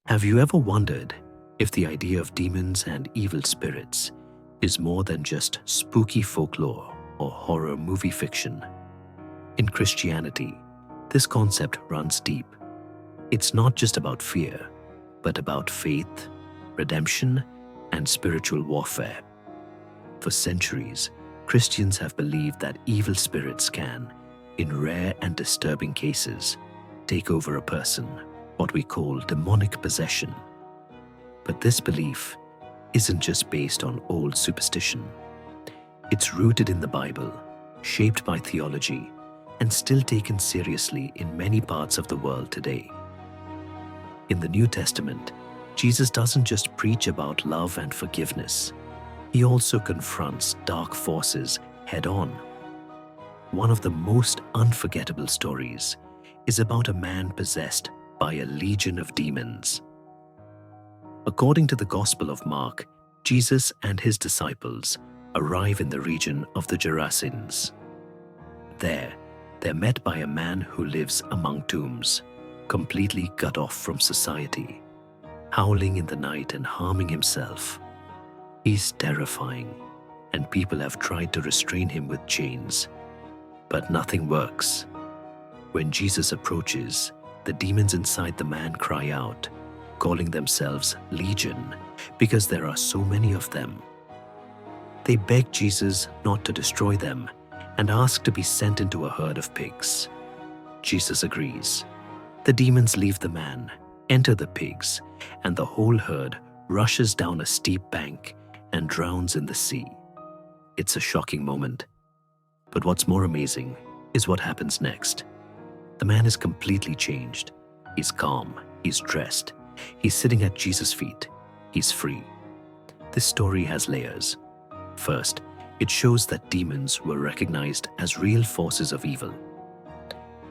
Have you ever wondered if the idea of demons and evil spirits is more than just spooky folklore or horror movie fiction? In Christianity, this concept runs deep. It's not just about fear, but about faith, redemption, and spiritual warfare. For centuries, Christians have believed that evil spirits can, in rare and disturbing cases, take over a person, what we call demonic possession. But this belief isn't just based on old superstition. It's rooted in the Bible, shaped by theology, and still taken seriously in many parts of the world today. In the New Testament, Jesus doesn't just preach about love and forgiveness. He also confronts dark forces head-on. One of the most unforgettable stories is about a man possessed by a legion of demons. According to the Gospel of Mark, Jesus and his disciples arrive in the region of the Gerasenes. There, they're met by a man who lives among tombs, completely cut off from society, howling in the night and harming himself. He's terrifying, and people have tried to restrain him with chains, but nothing works. When Jesus approaches, the demons inside the man cry out, calling themselves Legion because there are so many of them. They beg Jesus not to destroy them and ask to be sent into a herd of pigs. Jesus agrees. The demons leave the man, enter the pigs, and the whole herd rushes down a steep bank and drowns in the sea. It's a shocking moment. But what's more amazing is what happens next. The man is completely changed. He's calm, he's dressed, he's sitting at Jesus' feet, he's free. This story has layers. First, it shows that demons were recognized as real forces of evil.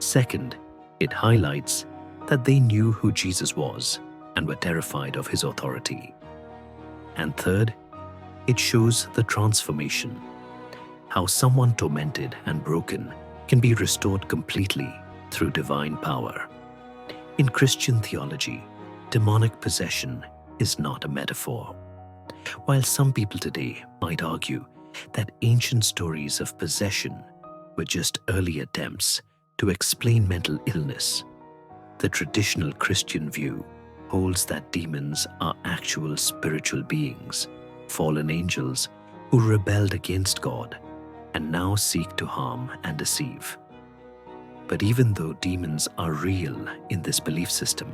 Second, it highlights that they knew who Jesus was and were terrified of his authority. And third, it shows the transformation, how someone tormented and broken can be restored completely through divine power. In Christian theology, demonic possession is not a metaphor. While some people today might argue that ancient stories of possession were just early attempts to explain mental illness, the traditional Christian view holds that demons are actual spiritual beings, fallen angels who rebelled against God and now seek to harm and deceive. But even though demons are real in this belief system,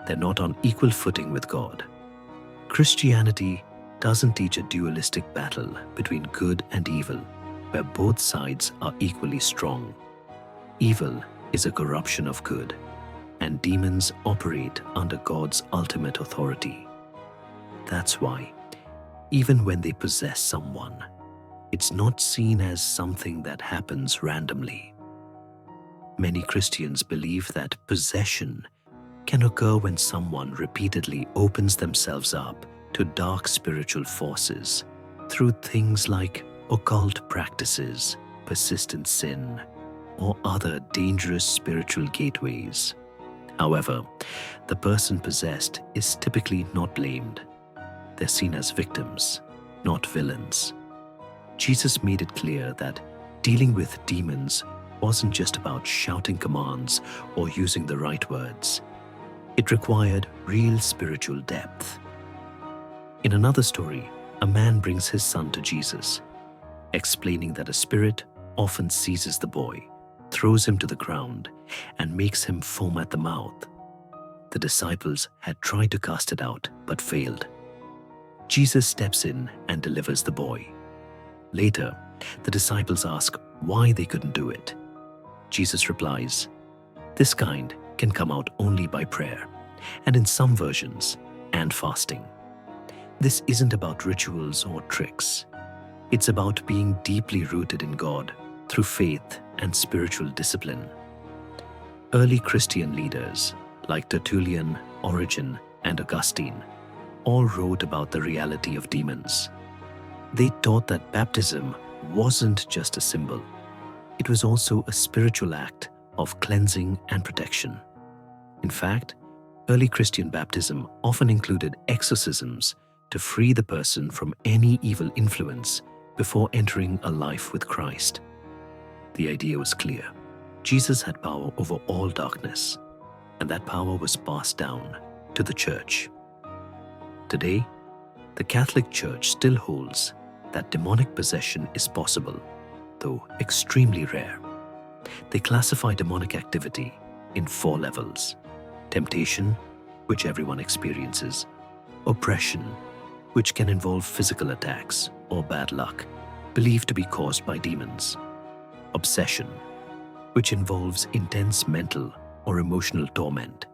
they're not on equal footing with God. Christianity doesn't teach a dualistic battle between good and evil, where both sides are equally strong. Evil is a corruption of good, and demons operate under God's ultimate authority. That's why, even when they possess someone, it's not seen as something that happens randomly. Many Christians believe that possession can occur when someone repeatedly opens themselves up to dark spiritual forces through things like occult practices, persistent sin, or other dangerous spiritual gateways. However, the person possessed is typically not blamed. They're seen as victims, not villains. Jesus made it clear that dealing with demons wasn't just about shouting commands or using the right words. It required real spiritual depth. In another story, a man brings his son to Jesus, explaining that a spirit often seizes the boy, throws him to the ground, and makes him foam at the mouth. The disciples had tried to cast it out, but failed. Jesus steps in and delivers the boy. Later, the disciples ask why they couldn't do it. Jesus replies, "This kind can come out only by prayer, and in some versions, and fasting." This isn't about rituals or tricks. It's about being deeply rooted in God through faith and spiritual discipline. Early Christian leaders like Tertullian, Origen, and Augustine all wrote about the reality of demons. They taught that baptism wasn't just a symbol. It was also a spiritual act of cleansing and protection. In fact, Early Christian baptism often included exorcisms to free the person from any evil influence before entering a life with Christ. The idea was clear. Jesus had power over all darkness, and that power was passed down to the church. Today, the Catholic Church still holds that demonic possession is possible, though extremely rare. They classify demonic activity in 4 levels: temptation, which everyone experiences; oppression, which can involve physical attacks or bad luck, believed to be caused by demons; obsession, which involves intense mental or emotional torment;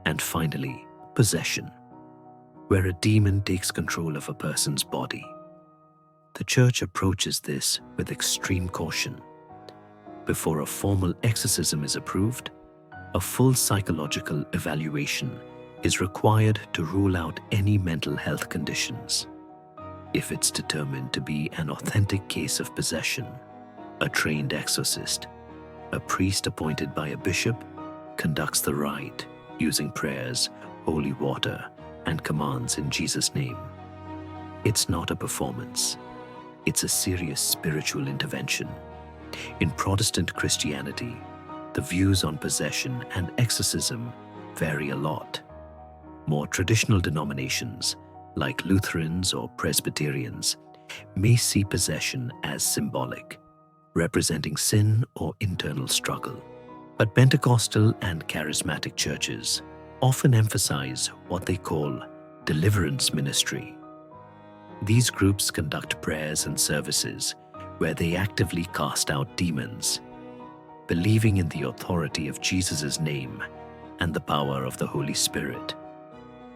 and finally, possession, where a demon takes control of a person's body. The Church approaches this with extreme caution. Before a formal exorcism is approved, a full psychological evaluation is required to rule out any mental health conditions. If it's determined to be an authentic case of possession, a trained exorcist, a priest appointed by a bishop, conducts the rite using prayers, holy water, and commands in Jesus' name. It's not a performance. It's a serious spiritual intervention. In Protestant Christianity, the views on possession and exorcism vary a lot. More traditional denominations, like Lutherans or Presbyterians, may see possession as symbolic, representing sin or internal struggle. But Pentecostal and charismatic churches often emphasize what they call deliverance ministry. These groups conduct prayers and services where they actively cast out demons, believing in the authority of Jesus' name and the power of the Holy Spirit.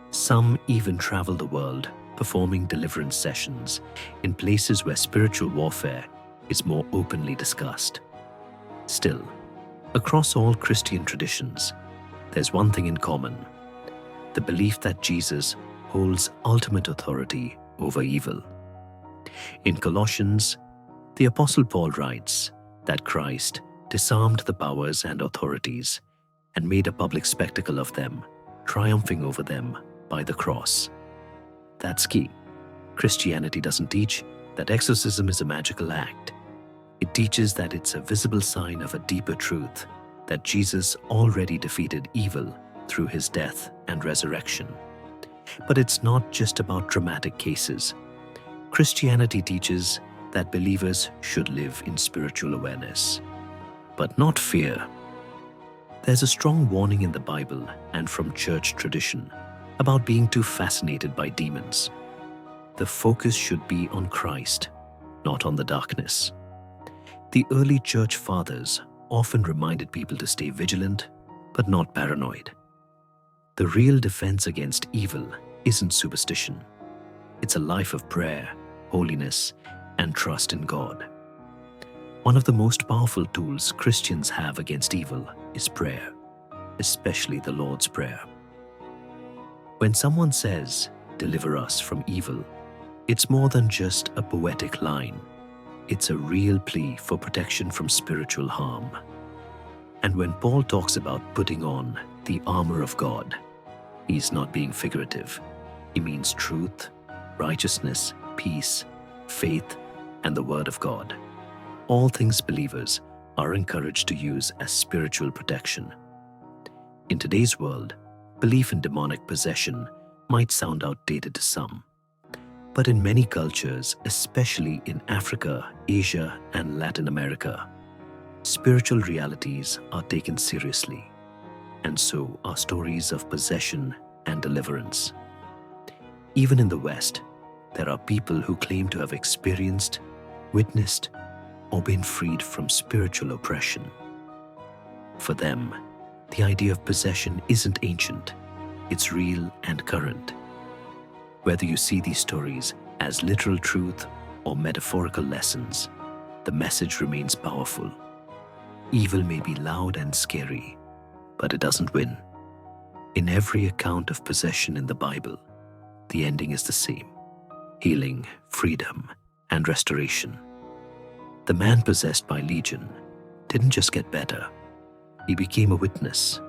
Some even travel the world performing deliverance sessions in places where spiritual warfare is more openly discussed. Still, across all Christian traditions, there's one thing in common: the belief that Jesus holds ultimate authority over evil. In Colossians, the Apostle Paul writes that Christ disarmed the powers and authorities and made a public spectacle of them, triumphing over them by the cross. That's key. Christianity doesn't teach that exorcism is a magical act. It teaches that it's a visible sign of a deeper truth, that Jesus already defeated evil through his death and resurrection. But it's not just about dramatic cases. Christianity teaches that believers should live in spiritual awareness, but not fear. There's a strong warning in the Bible and from church tradition about being too fascinated by demons. The focus should be on Christ, not on the darkness. The early church fathers often reminded people to stay vigilant, but not paranoid. The real defense against evil isn't superstition. It's a life of prayer, holiness, and trust in God. One of the most powerful tools Christians have against evil is prayer, especially the Lord's Prayer. When someone says, "Deliver us from evil," it's more than just a poetic line. It's a real plea for protection from spiritual harm. And when Paul talks about putting on the armor of God, he's not being figurative. He means truth, righteousness, peace, faith, and the Word of God. All things believers are encouraged to use as spiritual protection. In today's world, belief in demonic possession might sound outdated to some. But in many cultures, especially in Africa, Asia, and Latin America, spiritual realities are taken seriously, and so are stories of possession and deliverance. Even in the West, there are people who claim to have experienced, witnessed, or been freed from spiritual oppression. For them, the idea of possession isn't ancient, it's real and current. Whether you see these stories as literal truth or metaphorical lessons, the message remains powerful. Evil may be loud and scary, but it doesn't win. In every account of possession in the Bible, the ending is the same: healing, freedom, and restoration. The man possessed by Legion didn't just get better, he became a witness.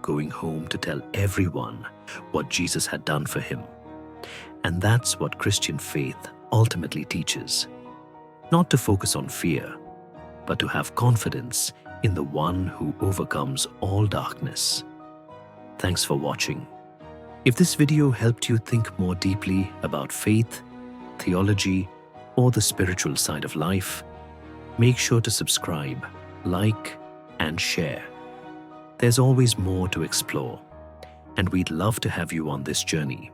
going home to tell everyone what Jesus had done for him. And that's what Christian faith ultimately teaches. Not to focus on fear, but to have confidence in the one who overcomes all darkness. Thanks for watching. If this video helped you think more deeply about faith, theology, or the spiritual side of life, make sure to subscribe, like, and share. There's always more to explore, and we'd love to have you on this journey.